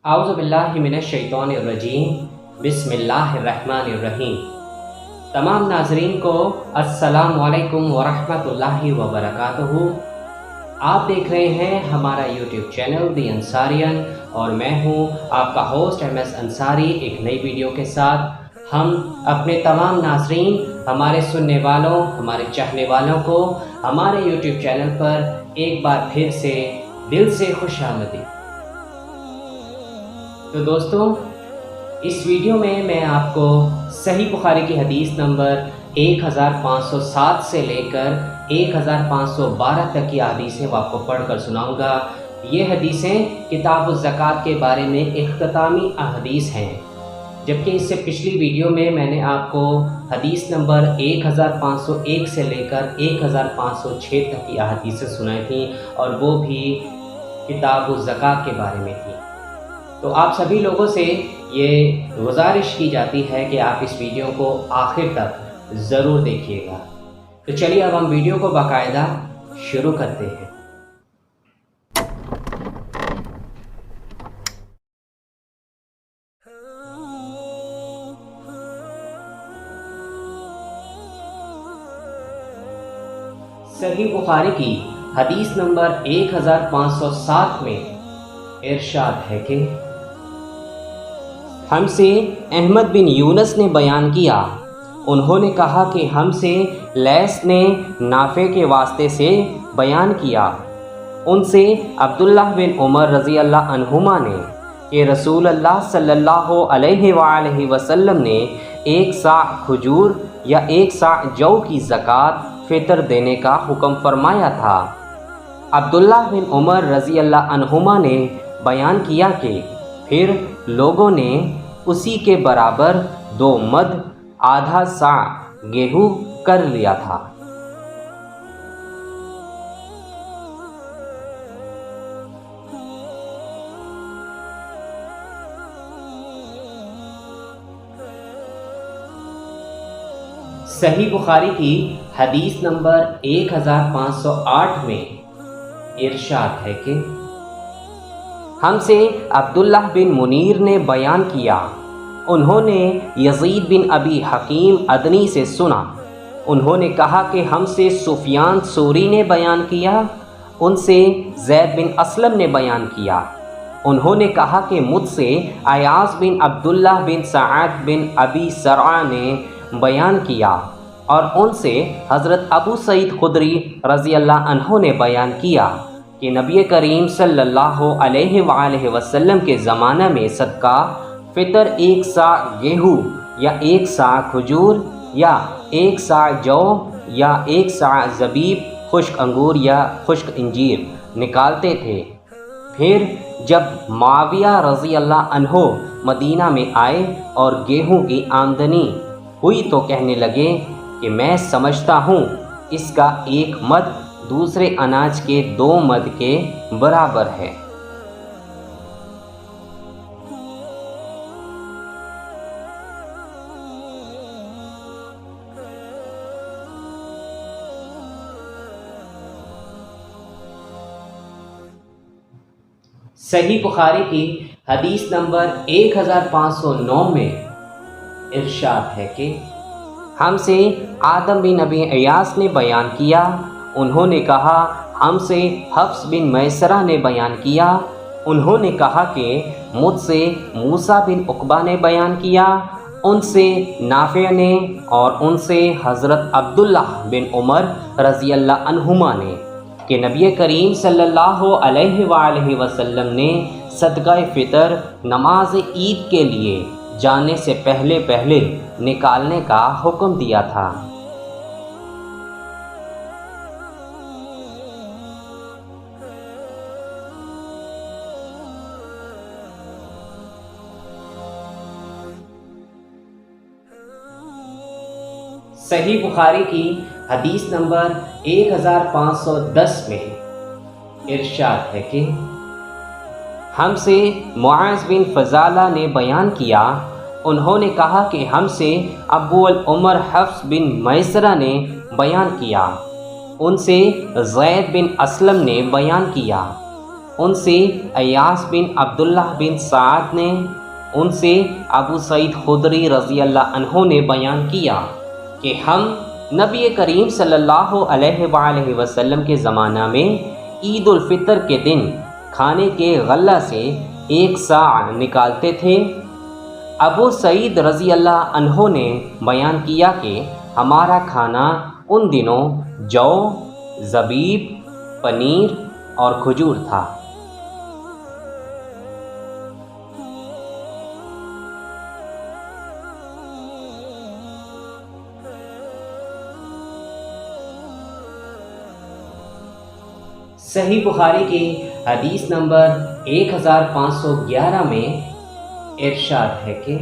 اعوذ باللہ من الشیطان الرجیم بسم اللہ الرحمن الرحیم۔ تمام ناظرین کو السلام علیکم ورحمۃ اللہ وبرکاتہ۔ آپ دیکھ رہے ہیں ہمارا یوٹیوب چینل دی انصاریان اور میں ہوں آپ کا ہوسٹ MS انصاری ایک نئی ویڈیو کے ساتھ۔ ہم اپنے تمام ناظرین، ہمارے سننے والوں، ہمارے چاہنے والوں کو ہمارے یوٹیوب چینل پر ایک بار پھر سے دل سے خوش آمدید۔ تو دوستوں، اس ویڈیو میں آپ کو صحیح بخاری کی حدیث نمبر 1507 سے لے کر 1512 تک کی حدیثیں آپ کو پڑھ کر سناؤں گا۔ یہ حدیثیں کتاب الزکوٰۃ کے بارے میں اختتامی احادیث ہیں، جبکہ اس سے پچھلی ویڈیو میں نے آپ کو حدیث نمبر 1501 سے لے کر 1506 تک کی احادیثیں سنائی تھیں، اور وہ بھی کتاب الزکوٰۃ کے بارے میں تھیں۔ تو آپ سبھی لوگوں سے یہ گزارش کی جاتی ہے کہ آپ اس ویڈیو کو آخر تک ضرور دیکھیے گا۔ تو چلیے اب ہم ویڈیو کو باقاعدہ شروع کرتے ہیں۔ صحیح بخاری کی حدیث نمبر 1507 میں ارشاد ہے کہ ہم سے احمد بن یونس نے بیان کیا، انہوں نے کہا کہ ہم سے لیث نے نافع کے واسطے سے بیان کیا، ان سے عبداللہ بن عمر رضی اللہ عنہما نے کہ رسول اللہ صلی اللہ علیہ وآلہ وسلم نے 1 صاع کھجور یا 1 صاع جو کی زکوٰۃ فطر دینے کا حکم فرمایا تھا۔ عبداللہ بن عمر رضی اللہ عنہما نے بیان کیا کہ پھر لوگوں نے اسی کے برابر 2 مد آدھا صاع گیہوں کر لیا تھا۔ صحیح بخاری کی حدیث نمبر 1508 میں ارشاد ہے کہ ہم سے عبداللہ بن منیر نے بیان کیا، انہوں نے یزید بن ابی حکیم ادنی سے سنا، انہوں نے کہا کہ ہم سے سفیان ثوری نے بیان کیا، ان سے زید بن اسلم نے بیان کیا، انہوں نے کہا کہ مجھ سے ایاز بن عبداللہ بن سعد بن ابی سرعہ نے بیان کیا، اور ان سے حضرت ابو سعید خدری رضی اللہ عنہ نے بیان کیا کہ نبی کریم صلی اللہ علیہ وآلہ وسلم کے زمانہ میں صدقہ فطر 1 صاع گیہوں یا 1 صاع کھجور یا 1 صاع جو یا 1 صاع زبیب خشک انگور یا خشک انجیر نکالتے تھے۔ پھر جب معاویہ رضی اللہ عنہ مدینہ میں آئے اور گیہوں کی آمدنی ہوئی تو کہنے لگے کہ میں سمجھتا ہوں اس کا 1 مد دوسرے اناج کے 2 مد کے برابر ہے۔ صحیح بخاری کی حدیث نمبر 1509 میں ارشاد ہے کہ ہم سے آدم بن ابی ایاس نے بیان کیا، انہوں نے کہا ہم سے حفص بن میسرہ نے بیان کیا، انہوں نے کہا کہ مجھ سے موسیٰ بن عقبہ نے بیان کیا، ان سے نافع نے، اور ان سے حضرت عبداللہ بن عمر رضی اللہ عنہما نے کہ نبی کریم صلی اللہ علیہ وآلہ وسلم نے صدقہ فطر نماز عید کے لیے جانے سے پہلے نکالنے کا حکم دیا تھا۔ صحیح بخاری کی حدیث نمبر 1510 میں ارشاد ہے کہ ہم سے معاذ بن فضالہ نے بیان کیا، انہوں نے کہا کہ ہم سے ابو العمر حفص بن میسرہ نے بیان کیا، ان سے زید بن اسلم نے بیان کیا، उनसे अयास बिन अब्दुल्ला बिन साद ने, उनसे अबू सईद खुदरी रज़ी अल्लाह अन्हु ने बयान किया कि हम नबी करीम सल्लल्लाहु अलैहि वसल्लम के ज़माना में ईद उल फितर के दिन खाने के गल्ला से एक सा निकालते थे। अबू सईद रज़ी अल्लाह अन्हु ने बयान किया कि हमारा खाना उन दिनों जौ, ज़बीब, पनीर और खजूर था। सही बुखारी की हदीस नंबर 1511 में इरशाद है कि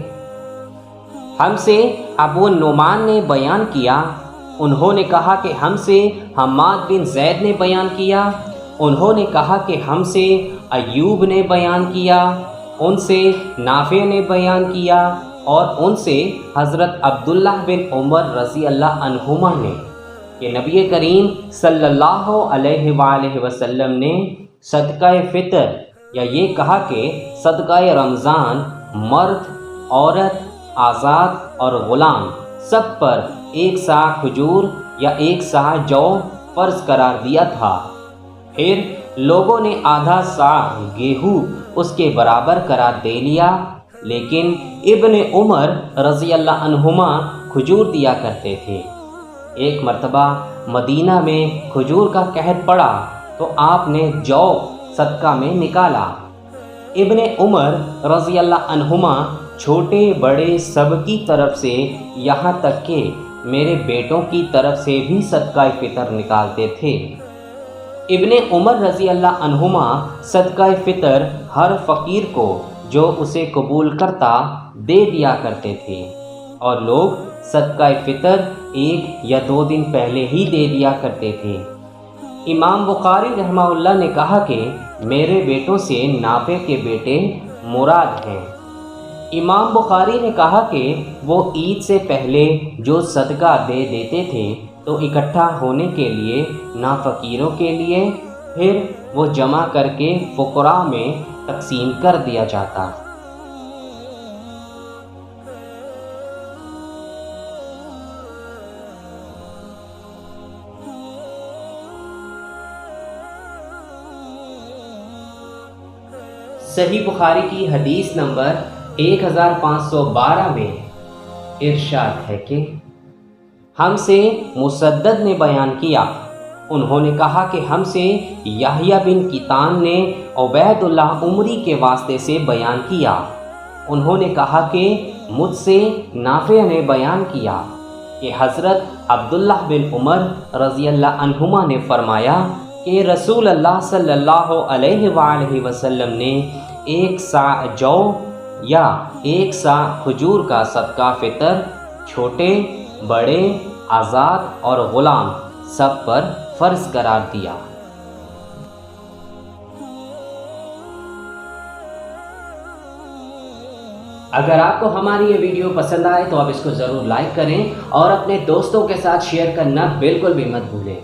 हमसे अबू नुमान ने बयान किया, उन्होंने कहा कि हमसे हम्माद बिन ज़ैद ने बयान किया, उन्होंने कहा कि हमसे अयूब ने बयान किया, उनसे नाफे ने बयान किया और उनसे हज़रत अब्दुल्लाह बिन उमर रज़ी अल्लाह अन्हुमा ने कि नबी करीम सल्लल्लाहु अलैहि वसल्लम ने सदका फ़ितर या ये कहा कि सदका रमज़ान मर्द, औरत, आज़ाद और ग़ुलाम सब पर एक सा खजूर या एक सा जौ फ़र्ज़ करार दिया था। फिर लोगों ने आधा सा गेहूँ उसके बराबर करार दे लिया, लेकिन इब्न उमर रज़ी अल्लाह अन्हुमा खजूर दिया करते थे। एक मर्तबा मदीना में खजूर का कहर पड़ा तो आपने जौ सदका में निकाला। इब्न उमर रज़ी अल्लाह अन्हुमा छोटे बड़े सब की तरफ से यहाँ तक कि मेरे बेटों की तरफ से भी सदका फ़ितर निकालते थे। इब्न उमर रज़ी अल्लाह अन्हुमा सदका फ़ितर हर फ़कीर को जो उसे कबूल करता दे दिया करते थे और लोग सदका फ़ितर 1 या 2 दिन पहले ही दे दिया करते थे। इमाम बुखारी रहमहुल्लाह ने कहा कि मेरे बेटों से नाफे के बेटे मुराद हैं। इमाम बुखारी ने कहा कि वो ईद से पहले जो सदका दे देते थे तो इकट्ठा होने के लिए ना फ़कीरों के लिए, फिर वो जमा करके फ़ुक़रा में तकसीम कर दिया जाता। सही बुखारी की हदीस नंबर 1512 में इरशाद है कि हमसे मुसद्दद ने बयान किया, उन्होंने कहा कि हमसे याहिया बिन कितान ने उबैदुल्लाह उमरी के वास्ते से बयान किया, उन्होंने कहा कि मुझसे नाफे ने बयान किया कि हज़रत अब्दुल्लाह बिन उमर रज़ी अल्लाह अन्हुमा ने फरमाया कि रसूल अल्लाह सल्लल्लाहु अलैहि वसल्लम ने एक सा जौ या एक सा खजूर का सदका फ़ितर छोटे बड़े, आज़ाद और ग़ुलाम सब पर फ़र्ज़ करार दिया। अगर आपको हमारी ये वीडियो पसंद आए तो आप इसको ज़रूर लाइक करें और अपने दोस्तों के साथ शेयर करना बिल्कुल भी मत भूलें।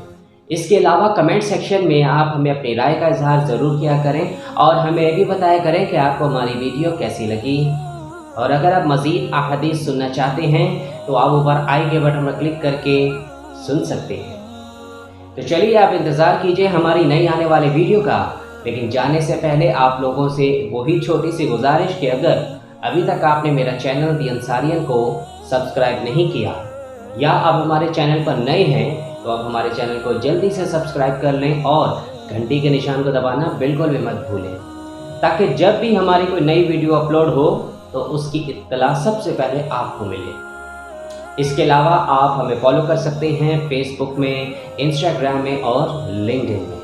इसके अलावा कमेंट सेक्शन में आप हमें अपनी राय का इजहार ज़रूर किया करें और हमें ये भी बताया करें कि आपको हमारी वीडियो कैसी लगी। और अगर आप मज़ीद अहादीस सुनना चाहते हैं तो आप ऊपर आई के बटन पर क्लिक करके सुन सकते हैं। तो चलिए आप इंतज़ार कीजिए हमारी नई आने वाले वीडियो का, लेकिन जाने से पहले आप लोगों से वही छोटी सी गुजारिश कि अगर अभी तक आपने मेरा चैनल दी अंसारियन को सब्सक्राइब नहीं किया या आप हमारे चैनल पर नए हैं तो आप हमारे चैनल को जल्दी से सब्सक्राइब कर लें और घंटी के निशान को दबाना बिल्कुल भी मत भूलें, ताकि जब भी हमारी कोई नई वीडियो अपलोड हो तो उसकी इत्तला सबसे पहले आपको मिले। इसके अलावा आप हमें फॉलो कर सकते हैं फेसबुक में, इंस्टाग्राम में और लिंक्डइन में।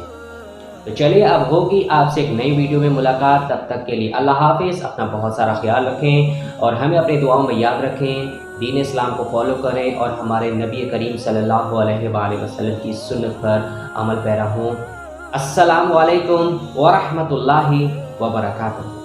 तो चलिए अब होगी आपसे एक नई वीडियो में मुलाकात, तब तक के लिए अल्लाह हाफिज़। अपना बहुत सारा ख्याल रखें और हमें अपनी दुआओं में याद रखें। दीन इस्लाम को फॉलो करें और हमारे नबी करीम सल्लल्लाहु अलैहि वसल्लम की सुन्नत पर अमल पैरा हों। अस्सलामु अलैकुम व रहमतुल्लाहि व बरकातुहू।